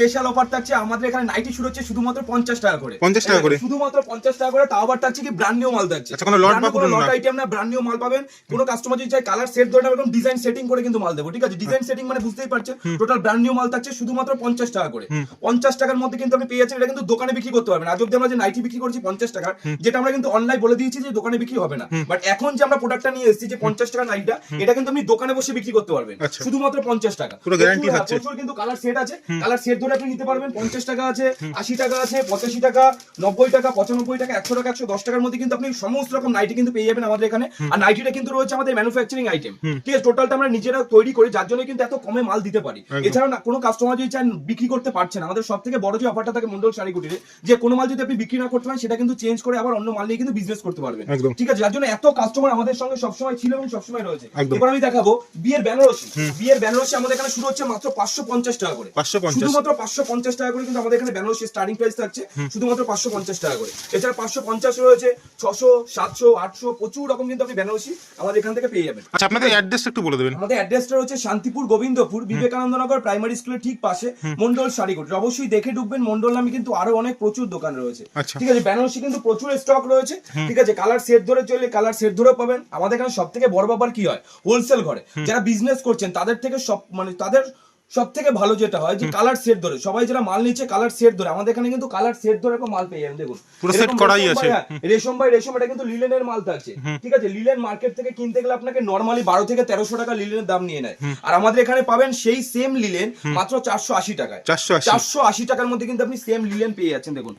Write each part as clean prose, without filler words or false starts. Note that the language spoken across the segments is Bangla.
স্পেশাল অফার থাকছে আমাদের এখানে নাইটি শুরু হচ্ছে শুধুমাত্র 50 টাকা করে। 50 টাকা করে, শুধুমাত্র 50 টাকা করে। তাও আবার থাকছে কি ব্র্যান্ড নিউ মাল থাকছে। আচ্ছা, কোনো লট বা কোনো লট আইটেম না, ব্র্যান্ড নিউ মাল পাবেন। কোনো কাস্টমার যদি চায় কালার সেট ধরে এরকম ডিজাইন সেটিং করে কিন্তু মাল দেবো, ঠিক আছে? ডিজাইন সেটিং মানে বুঝতেই পারছেন, টোটাল ব্র্যান্ড নিউ মাল থাকছে শুধুমাত্র 50 টাকা করে। 50 টাকার মধ্যে কিন্তু আপনি পেয়ে যাচ্ছেন। এটা কিন্তু দোকানে বিক্রি করতে পারবেন। আজ অব্দি আমরা যে নাইটি বিক্রি করছি 50 টাকার, যেটা আমরা কিন্তু অনলাইন বলে দিয়েছি যে দোকানে বিক্রি হবে না, বাট এখন যে আমরা প্রোডাক্টটা নিয়ে এসেছি যে 50 টাকা নাইটটা, এটা কিন্তু আপনি দোকানে বসে বিক্রি করতে পারবেন শুধুমাত্র 50 টাকা। পুরো গ্যারান্টি থাকছে। প্রচুর কিন্তু কালার সেট আছে, কালার সেট ধরে আপনি নিতে পারবেন। 50 টাকা আছে, 80 টাকা আছে, 85 টাকা, 90 টাকা, 95 টাকা, 100 টাকা, 110 টাকার মধ্যে কিন্তু আপনি সমস্ত রকম নাইটি কিন্তু পেয়ে যাবেন আমাদের এখানে। আর নাইটিটা কিন্তু রয়েছে আমাদের ম্যানুফ্যাকচারিং আইটেম, ঠিক আছে? টোটালটা আমরা নিজেরা তৈরি করি, যার জন্য কিন্তু এত কমে মাল দিতে পারি। এছাড়াও না কোনো কাস্টমার যদি চান বিক্রি করতে পারছে না, আমাদের সবথেকে বড় যে অফারটা থাকে মন্ডল শাড়ি কুটিরে, যে কোনো মাল যদি আপনি বিক্রি না করতে পারেন সেটা কিন্তু চেঞ্জ করে আবার অন্য মাল নিয়ে কিন্তু বিজনেস করতে পারবেন, ঠিক আছে? যার জন্য এত কাস্টমার আমাদের সঙ্গে সবসময় ছিল এবং সবসময় রয়েছে। এবার আমি দেখাবো বিয়ের বেনারসি। বিয়ের বেনারসি আমাদের এখানে শুরু হচ্ছে মাত্র 550 টাকা করে। শুধুমাত্র 550 টাকা করে কিন্তু আমাদের এখানে বেনারসি স্টার্টিং প্রাইস থাকছে শুধুমাত্র 550 টাকা করে। এছাড়া 550 রয়েছে, 600, 700, 800, প্রচুর রকম কিন্তু আপনি বেনারসি আমাদের এখান থেকে পেয়ে যাবেন। আচ্ছা, আপনাদের অ্যাড্রেস একটু বলে দেবেন। আমাদের অ্যাড্রেসটা হচ্ছে শান্তিপুর গোবিন্দপুর, বিবেকানন্দ নগর প্রাইমারি স্কুলের ঠিক পাশে, মন্ডল শাড়ি কুটির। অবশ্যই দেখে ঢুকবেন। মন্ডল নামে কিন্তু আরো অনেক প্রচুর দোকান রয়েছে, ঠিক আছে? বেনারসি কিন্তু প্রচুর স্টক রয়েছে, ঠিক আছে? কালার সেট ধরে চলে কালার সেট ধরে পাবেন আমাদের এখানে। সব থেকে বড় ব্যাপার কি হয়, হোলসেল ঘরে যারা বিজনেস করছেন তাদের থেকে সব মানে তাদের সব থেকে ভালো যেটা হয় যে কালার সেট ধরে সবাই যারা মাল নিচ্ছে কালার সেট ধরে আমাদের এখানে কিন্তু কালার সেট ধরে মাল পেয়ে যাবেন। দেখুন পুরো সেট করাই আছে। রেশম বাই রেশম, এটা কিন্তু লিলেনের মাল থাকছে, ঠিক আছে? লিলেন মার্কেট থেকে কিনতে গেলে আপনাকে নরমালি 12 থেকে 1300 টাকা লিলেনের দাম নিয়ে নেয়, আর আমাদের এখানে পাবেন সেই সেম লিলেন মাত্র 480 টাকায়। 480 টাকার মধ্যে কিন্তু আপনি সেম লিলেন পেয়ে যাচ্ছেন। দেখুন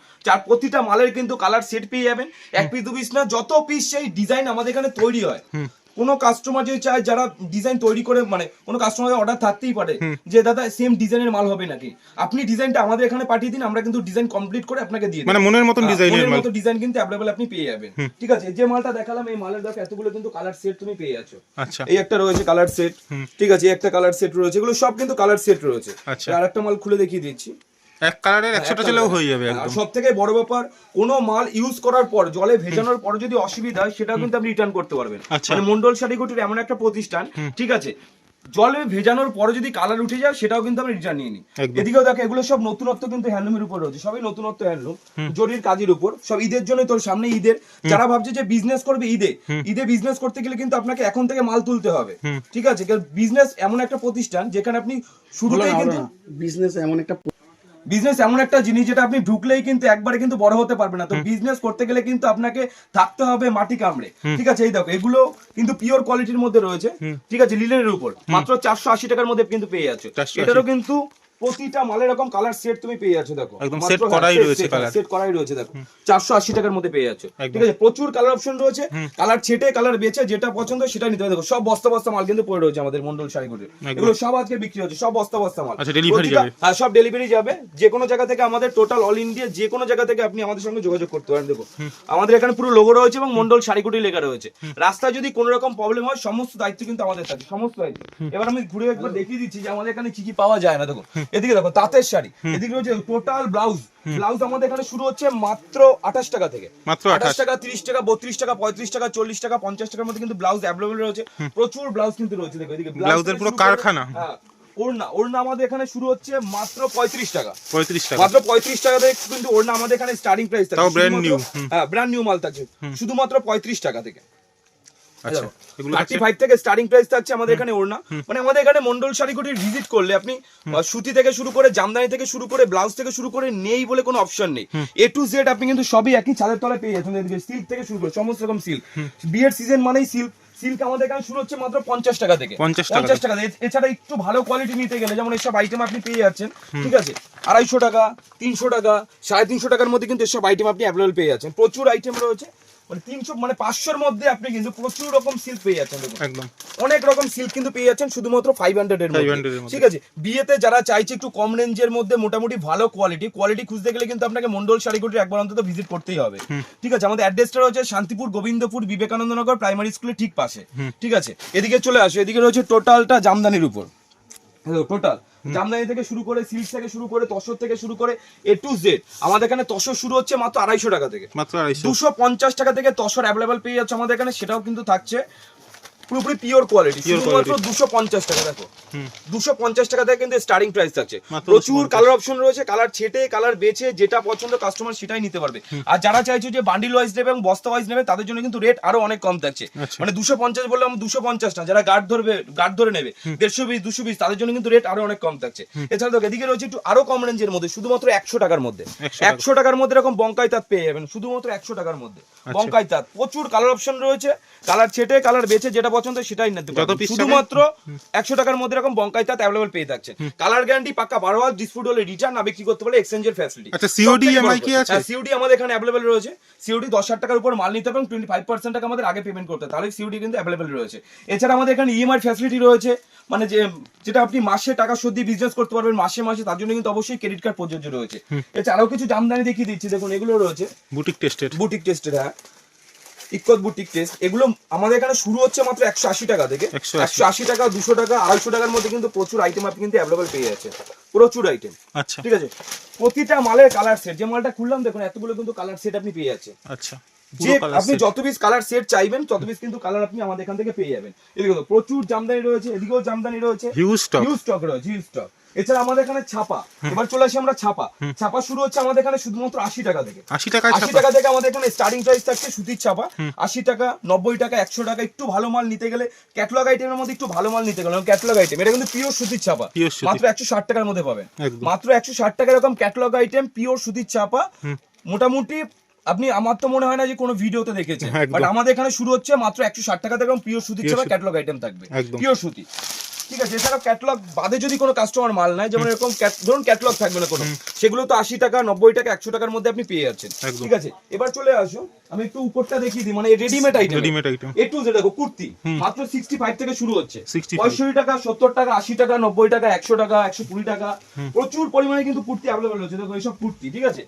প্রতিটা মালের কিন্তু কালার সেট পেয়ে যাবেন, এক পিস দু পিস না, যত পিস সেই ডিজাইন আমাদের এখানে তৈরি হয়। কোনো কাস্টমার যদি চায়, যারা ডিজাইন তৈরি করে মানে কোনো কাস্টমারের অর্ডার থাকতেই পারে যে দাদা সেম ডিজাইনের মাল হবে নাকি, আপনি ডিজাইনটা আমাদের এখানে পাঠিয়ে দিন, আমরা কিন্তু ডিজাইন কমপ্লিট করে আপনাকে দিয়ে দিই। মানে মনের মতন ডিজাইনের মাল, মতো ডিজাইন কিন্তু अवेलेबल আপনি পেয়ে যাবেন, ঠিক আছে? যে মালটা দেখালাম এই মালের দেখো এতগুলো কিন্তু কালার সেট তুমি পেয়ে যাচ্ছ। আচ্ছা, এই একটা রয়েছে কালার সেট, ঠিক আছে? একটা কালার সেট রয়েছে, এগুলো সব কিন্তু কালার সেট রয়েছে। আর একটা মাল খুলে দেখিয়ে দিচ্ছি, এক কালারের 100টা চলেও হয়ে যাবে একদম। সব থেকে বড় ব্যাপার, কোনো মাল ইউজ করার পর জলে ভেজানোর পর যদি অসুবিধা হয় সেটাও কিন্তু আপনি রিটার্ন করতে পারবেন। মানে মন্ডল শাড়ি কুটির এমন একটা প্রতিষ্ঠান, ঠিক আছে, জলে ভেজানোর পরে যদি কালার উঠে যায় সেটাও কিন্তু আমরা রিটার্ন নিয়ে নিই। এদিকেও দেখো এগুলো সব নতুনত্ব কিন্তু হ্যান্ডলুমের উপর রয়েছে, সবই নতুনত্ব হ্যান্ডলুম, জরির কাজের উপর সব। ঈদের জন্য তোর সামনে ঈদের, যারা ভাবছে যে বিজনেস করবে ঈদে বিজনেস করতে গেলে কিন্তু আপনাকে এখন থেকে মাল তুলতে হবে, ঠিক আছে? বিজনেস এমন একটা প্রতিষ্ঠান যেখানে আপনি শুরুতেই কিন্তু বিজনেস এমন একটা জিনিস যেটা আপনি ঢুকলেই কিন্তু একবারে কিন্তু বড় হতে পারবে না। তো বিজনেস করতে গেলে কিন্তু আপনাকে থাকতে হবে মাটি কামড়ে, ঠিক আছে? এই দেখো এগুলো কিন্তু পিওর কোয়ালিটির মধ্যে রয়েছে, ঠিক আছে? লিলেনের উপর মাত্র 480 টাকার মধ্যে কিন্তু পেয়ে যাচ্ছে। এটারও কিন্তু প্রতিটা মালের এরকম কালার সেট তুমি পেয়ে যাচ্ছ। দেখো একদম সেট করাই রয়েছে, কালার সেট করাই রয়েছে। দেখো 480 টাকার মধ্যে পেয়ে যাচ্ছে, ঠিক আছে? প্রচুর কালার অপশন রয়েছে, কালার ছেটে কালার বেচে যেটা পছন্দ সেটা নিতে হবে। দেখো সব বস্তা বস্তা মাল কিন্তু পড়ে রয়েছে আমাদের মন্ডল শাড়ি কুটির। এগুলো সব আজকে বিক্রি হচ্ছে, সব বস্তা বস্তা মাল। আচ্ছা, ডেলিভারি যাবে? হ্যাঁ, সব ডেলিভারি যাবে। যে কোনো জায়গা থেকে আমাদের টোটাল অল ইন্ডিয়া যে কোনো জায়গা থেকে আপনি আমাদের সঙ্গে যোগাযোগ করতে পারেন। দেখো আমাদের এখানে পুরো লোগো রয়েছে এবং মন্ডল শাড়ি কুটির লেখা রয়েছে। রাস্তায় যদি কোনো রকম প্রবলেম হয় সমস্ত দায়িত্ব কিন্তু আমাদের থাকে, সমস্ত দায়িত্ব। এবার আমি ঘুরে একবার দেখিয়ে দিচ্ছি যে আমাদের এখানে কি কি পাওয়া যায় না। দেখো এদিকে দেখো তাঁতের শাড়ি, এদিকে রয়েছে টোটাল ব্লাউজ আমাদের এখানে শুরু হচ্ছে মাত্র 28 টাকা থেকে। মাত্র 28 টাকা, 30 টাকা, 32 টাকা, 35 টাকা, 40 টাকা, 50 টাকার মধ্যে কিন্তু ব্লাউজ अवेलेबल রয়েছে। প্রচুর ব্লাউজ কিন্তু রয়েছে। দেখো এদিকে ব্লাউজের পুরো কারখানা। হ্যাঁ, ওড়না আমাদের এখানে শুরু হচ্ছে মাত্র 35 টাকা। মাত্র 35 টাকা থেকে কিন্তু ওড়না আমাদের এখানে স্টার্টিং প্রাইস থাকে। তাও ব্র্যান্ড নিউ। হ্যাঁ, ব্র্যান্ড নিউ মাল থাকছে শুধুমাত্র 35 টাকা থেকে। আচ্ছা, এগুলো 35 থেকে স্টার্টিং প্রাইস থাকছে আমাদের এখানে ওড়না। মানে আমাদের এখানে মন্ডল শাড়ি কুটির ভিজিট করলে আপনি সুতি থেকে শুরু করে জামদানি থেকে শুরু করে ব্লাউজ থেকে শুরু করে নেই বলে কোনো অপশন নেই। এ টু জেড আপনি কিন্তু সবই একই ছাদের তলায় পেয়ে যাচ্ছেন। সিল্ক থেকে শুরু করে সমস্ত রকম সিল্ক, বিয়ের সিজন মানেই সিল্ক আমাদের এখানে শুরু হচ্ছে মাত্র 50 টাকা থেকে। 50 টাকা। এছাড়া একটু ভালো কোয়ালিটি নিতে গেলে যেমন এইসব আইটেম আপনি পেয়ে যাচ্ছেন, ঠিক আছে? 250 টাকা, 300 টাকা, 350 টাকার মধ্যে কিন্তু এসব আইটেম আপনি অ্যাভেলেবল পেয়ে যাচ্ছেন। প্রচুর আইটেম রয়েছে, মানে 300 মানে 500 এর মধ্যে আপনি কিন্তু প্রচুর রকম সিল্ক পেয়ে যাচ্ছেন। একদম অনেক রকম সিল্ক কিন্তু পেয়ে যাচ্ছেন শুধুমাত্র 500 এর মধ্যে, ঠিক আছে? বিয়েতে যারা চাইছে একটু কম রেঞ্জের মধ্যে মোটামুটি ভালো কোয়ালিটি খুঁজতে গেলে কিন্তু আপনাকে মন্ডল শাড়ি কুটির একবার অন্তত ভিজিট করতেই হবে, ঠিক আছে? আমাদের অ্যাড্রেসটা রয়েছে শান্তিপুর গোবিন্দপুর, বিবেকানন্দ নগর প্রাইমারি স্কুলের ঠিক পাশে, ঠিক আছে? এদিকে চলে আসো, এদিকে রয়েছে টোটালটা জামদানির উপর। টোটাল জামদানি থেকে শুরু করে সিল্ক থেকে শুরু করে তসর থেকে শুরু করে এ টু জেড আমাদের এখানে তসর শুরু হচ্ছে মাত্র 250 টাকা থেকে। মাত্র 250 টাকা থেকে তসর অ্যাভেলেবল পেয়ে যাচ্ছে আমাদের এখানে। সেটাও কিন্তু থাকছে পুরোপুরি পিওর কোয়ালিটি, Pure শুধুমাত্র quality। 250 টাকা। দেখো হুম 250 টাকা থেকে কিন্তু স্টার্টিং প্রাইস থাকছে। মাত্র প্রচুর 250 কালার অপশন রয়েছে, কালার ছেটে কালার বেছে যেটা পছন্দ কাস্টমার সেটাই নিতে পারবে। আর যারা চাইছে যে বান্ডিল ওয়াইজ নেবে এবং বস্তা ওয়াইজ নেবে তাদের জন্য কিন্তু রেট আরো অনেক কম থাকছে। আচ্ছা। মানে 250 বললে আমরা 250 না, যারা গার্ড ধরে নেবে 150 পিস 200 পিস তাদের জন্য কিন্তু রেট আরো অনেক কম থাকছে। এছাড়া দেখো এদিকে রয়েছে একটু আরো কম রেঞ্জের মধ্যে শুধুমাত্র 100 টাকার মধ্যে, 100 টাকার মধ্যে এরকম বঙ্কাই তাঁত পেয়ে যাবেন শুধুমাত্র 100 টাকার মধ্যে। বঙ্কাই তাঁত প্রচুর কালার অপশন রয়েছে, কালার ছেটে কালার বেছে যেটা পছন্দ সেটাই নিতে যত পারবেন। piece শুধুমাত্র 100 টাকার মধ্যে এরকম বঙ্কাই তাঁত অ্যাভেলেবল পেয়ে থাকছে। কালার গ্যারান্টি পাক্কা, 12 মাস ডিসপুট হলে রিটার্ন না বিক্রি করতে পারলে এক্সচেঞ্জের ফ্যাসিলিটি। আচ্ছা, COD EMI কি আছে? সিওডি আমাদের এখানে অ্যাভেলেবল রয়েছে। সিওডি 10,000 টাকার উপর মাল নিতে হবে এবং 25% টাকা আমাদের আগে পেমেন্ট করতে হবে, তাহলে সিওডি কিন্তু অ্যাভেলেবল রয়েছে। এছাড়া আমাদের এখানে ইএমআই ফ্যাসিলিটি রয়েছে, মানে যেটা আপনি মাসে টাকা শোধ দিয়ে বিজনেস করতে পারবেন মাসে মাসে, তার জন্য কিন্তু অবশ্যই ক্রেডিট কার্ড প্রযোজ্য রয়েছে। এছাড়াও কিছু জামদানি দেখিয়ে দিচ্ছি, দেখুন এগুলো রয়েছে বুটিক টেস্টেড। বুটিক টেস্টের, হ্যাঁ ইকত বুটিক টেস্ট। এগুলো আমাদের এখানে শুরু হচ্ছে মাত্র 180 টাকা থেকে। 180 টাকা, 200 টাকা, 250 টাকার মধ্যে কিন্তু প্রচুর আইটেম আপনি কিন্তু অ্যাভেলেবল পেয়ে যাচ্ছে, প্রচুর আইটেম। আচ্ছা ঠিক আছে, প্রতিটা মালের কালার সেট, যে মালটা খুললাম দেখুন এতগুলো কিন্তু কালার সেট আপনি পেয়ে যাচ্ছেন। আচ্ছা, যে আপনি যত পিস কালার সেট চাইবেন তত পিস কিন্তু কালার আপনি আমাদের এখান থেকে পেয়ে যাবেন। এদিকে তো প্রচুর জামদানি রয়েছে, এদিকেও জামদানি রয়েছে, হিউজ স্টক রয়েছে, হিউজ স্টক। এছাড়া আমাদের এখানে ছাপা, এবার চলে আসি আমরা ছাপা। ছাপা শুরু হচ্ছে আমাদের এখানে শুধুমাত্র 80 টাকা থেকে। 80 টাকা 80 টাকা থেকে আমাদের এখানে স্টার্টিং প্রাইস থাকছে সুতির ছাপা। 80 টাকা, 90 টাকা, 100 টাকা। একটু ভালো মাল নিতে গেলে ক্যাটালগ আইটেমের মধ্যে একটু ভালো মাল নিতে গেলে ক্যাটালগ আইটেম, এটা কিন্তু পিওর সুতির ছাপা, মাত্র 160 টাকার মধ্যে পাবেন। মাত্র 160 টাকা এরকম ক্যাটালগ আইটেম পিওর সুতির ছাপা। মোটামুটি আপনি, আমার তো মনে হয় না যে কোনো ভিডিওতে দেখেছেন, বাট আমাদের এখানে শুরু হচ্ছে মাত্র 160 টাকা থেকে পিওর সুতির ছাপা ক্যাটালগ আইটেম থাকবে, পিওর সুতি। ঠিক আছে, এছাড়াও ক্যাটালগ বাদে যদি কোনো কাস্টমার মাল নাই, যেমন এরকম ধরুন ক্যাটালগ থাকবে না কোনো, সেগুলো তো 80 টাকা, 90 টাকা, 100 টাকার মধ্যে আপনি পেয়ে যাচ্ছেন। ঠিক আছে, এবার চলে আসো আমি একটু উপরটা দেখিয়ে দিই, মানে রেডিমেড আইটেম। একটু যে দেখো কুর্তি মাত্র 65 থেকে শুরু হচ্ছে, 65 টাকা, 70 টাকা, 80 টাকা, 90 টাকা, 100 টাকা, 120 টাকা, প্রচুর পরিমাণে কিন্তু কুর্তি অ্যাভেলেবল রয়েছে। দেখো এইসব কুর্তি, ঠিক আছে,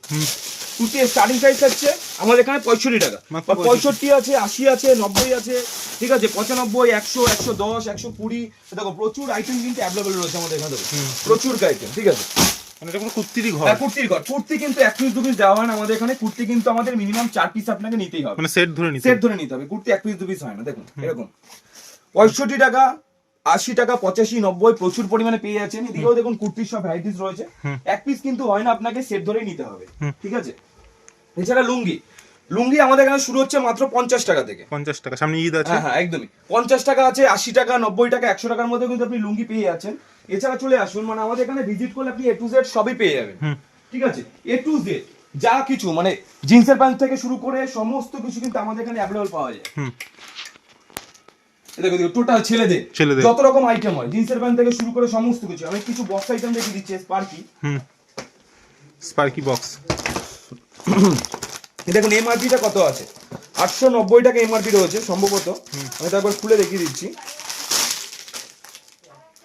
কুর্তি স্টার্টিং প্রাইস আছে আমাদের এখানে 65 টাকা, 65 আছে, 80 আছে, 90 আছে, ঠিক আছে, 95, 100, 110, 120। দেখো প্রচুর আইটেম কিন্তু অ্যাভেলেবল রয়েছে আমাদের এখানে, প্রচুর আইটেম। ঠিক আছে, মানে এটা কোনো কুর্তিরই ঘর। হ্যাঁ কুর্তির ঘর। কুর্তি কিন্তু 1 পিস 2 পিস দেওয়া হয় না আমাদের এখানে, কুর্তি কিন্তু আমাদের মিনিমাম 4 পিস আপনাকে নিতেই হবে, মানে সেট ধরে নিতে হবে। কুর্তি 1 পিস 2 পিস হয় না। দেখুন এরকম 65 টাকা, 80 টাকা, 85, 90 প্রচুর পরিমাণে পেয়ে যাচ্ছেন। এদিকেও দেখুন কুর্তির সব ভ্যারাইটিস রয়েছে, 1 পিস কিন্তু হয় না, আপনাকে সেট ধরেই নিতে হবে। ঠিক আছে, এছাড়া লুঙ্গি আমাদের এখানে শুরু হচ্ছে মাত্র 50 টাকা থেকে। 50 টাকা, সামনে ঈদ আছে। হ্যাঁ একদমই 50 টাকা আছে, 80 টাকা, 90 টাকা, 100 টাকার মধ্যে কিন্তু আপনি লুঙ্গি পেয়ে যাচ্ছেন। এছাড়া চলে আসুন, মানে আমাদের এখানে ভিজিট করলে আপনি A to Z সবই পেয়ে যাবেন। ঠিক আছে, A to Z যা কিছু, মানে জিন্সের প্যান্ট থেকে শুরু করে সমস্ত কিছু কিন্তু আমাদের এখানে অ্যাভেলেবল পাওয়া যায়। দেখো টোটাল ছেলেদের যত রকম আইটেম হয়, জিন্সের প্যান্ট থেকে শুরু করে সমস্ত কিছু। আমি কিছু বক্স আইটেম দেখিয়ে দিচ্ছি, স্পার্কি বক্স। দেখুন এমআরপিটা কত আছে, 890 টাকা এমআরপি রয়েছে সম্ভবত, আমি তো একবার খুলে দেখিয়ে দিচ্ছি।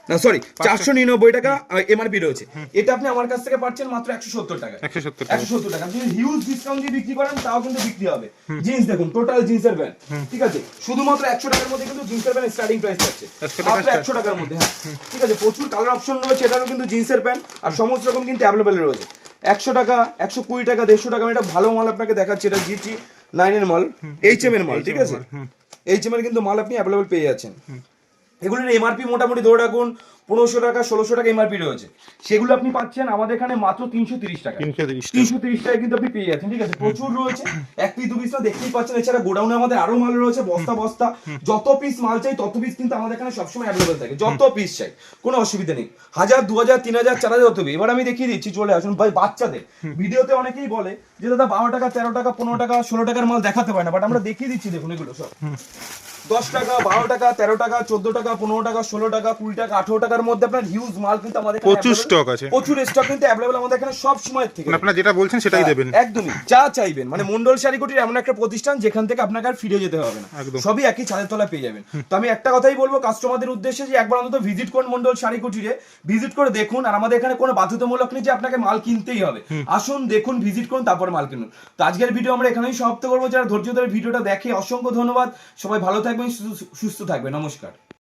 না সরি, 499 টাকা এমআরপি রয়েছে। এটা আপনি আমার কাছ থেকে পাচ্ছেন মাত্র 170 টাকা। 170 টাকা আপনি হিউজ ডিসকাউন্ট দিয়ে বিক্রি করেন তাও কিন্তু বিক্রি হবে। জিন্স দেখুন, টোটাল জিন্সের প্যান্ট, ঠিক আছে, শুধুমাত্র 100 টাকার মধ্যে কিন্তু জিন্সের প্যান্ট স্টার্টিং প্রাইস আছে, মাত্র 100 টাকার মধ্যে। হ্যাঁ ঠিক আছে, প্রচুর কালার অপশন রয়েছে, এটারও কিন্তু জিন্সের প্যান্ট আর সমস্ত রকম কিন্তু অ্যাভেলেবল রয়েছে। 100 টাকা, 120 টাকা, 150 টাকা। আমি এটা ভালো মাল আপনাকে দেখাচ্ছি, এটা GT9 এর মাল, HM এর মাল। ঠিক আছে, HM এর কিন্তু মাল আপনি অ্যাভেলেবল পেয়ে যাচ্ছেন। এগুলোর এমআরপি মোটামুটি ধরে রাখুন 1500 টাকা, 1600 টাকা এমআরপি রয়েছে। সেগুলো আপনি পাচ্ছেন আমাদের এখানে মাত্র 330 টাকা। 330 টাকা কিন্তু আপনি পেয়ে যাচ্ছেন। ঠিক আছে, প্রচুর রয়েছে, 1 পিস 2 পিস তো দেখতেই পাচ্ছেন। এছাড়া গোডাউনে আমাদের আরো মাল রয়েছে, বস্তা বস্তা, যত পিস মাল চাই তত পিস কিন্তু আমাদের এখানে সবসময় অ্যাভেলেবল থাকে, যত পিস চাই কোনো অসুবিধা নেই। 1000, 2000, 3000, 4000 যত পিস। এবার আমি দেখিয়ে দিচ্ছি, চলে আসুন ভাই। বাচ্চাদের ভিডিওতে অনেকেই বলে যে দাদা 12 টাকা, 13 টাকা, 15 টাকা, 16 টাকার মাল দেখাতে পারে না, বাট আমরা দেখিয়ে দিচ্ছি। দেখুন এগুলো সব 10 টাকা, 12 টাকা, 13 টাকা, 14 টাকা, 15 টাকা, 16 টাকা, 20 টাকা, 18 টাকার মধ্যে আপনার হিউজ মাল কিন্তু আমাদের প্রচুর স্টক আছে, প্রচুর স্টক কিন্তু अवेलेबल আমাদের এখানে সব সময় থেকে। আপনারা যেটা বলছেন সেটাই দেবেন, একদমই যা চাইবেন। মানে মন্ডল শাড়িকুটির এমন একটা প্রতিষ্ঠান যেখান থেকে আপনাকে আর ফিরে যেতে হবে না, সবই একই ছাদের তলায় পেয়ে যাবেন। তো আমি একটা কথাই বলবো কাস্টমারদের উদ্দেশ্যে যে একবার অন্তত ভিজিট করুন মন্ডল শাড়িকুটিরে, ভিজিট করে দেখুন। আর আমাদের এখানে কোনো বাধ্যতামূলক নেই যে আপনাকে মাল কিনতেই হবে, আসুন দেখুন, ভিজিট করুন, তারপরে মাল কিনুন। তো আজকের ভিডিও আমরা এখানেই সমাপ্ত করবো। যারা ধৈর্য ধরে ভিডিওটা দেখে অসংখ্য ধন্যবাদ। সবাই ভালো থাকবেন, সুস্থ থাকবেন। নমস্কার।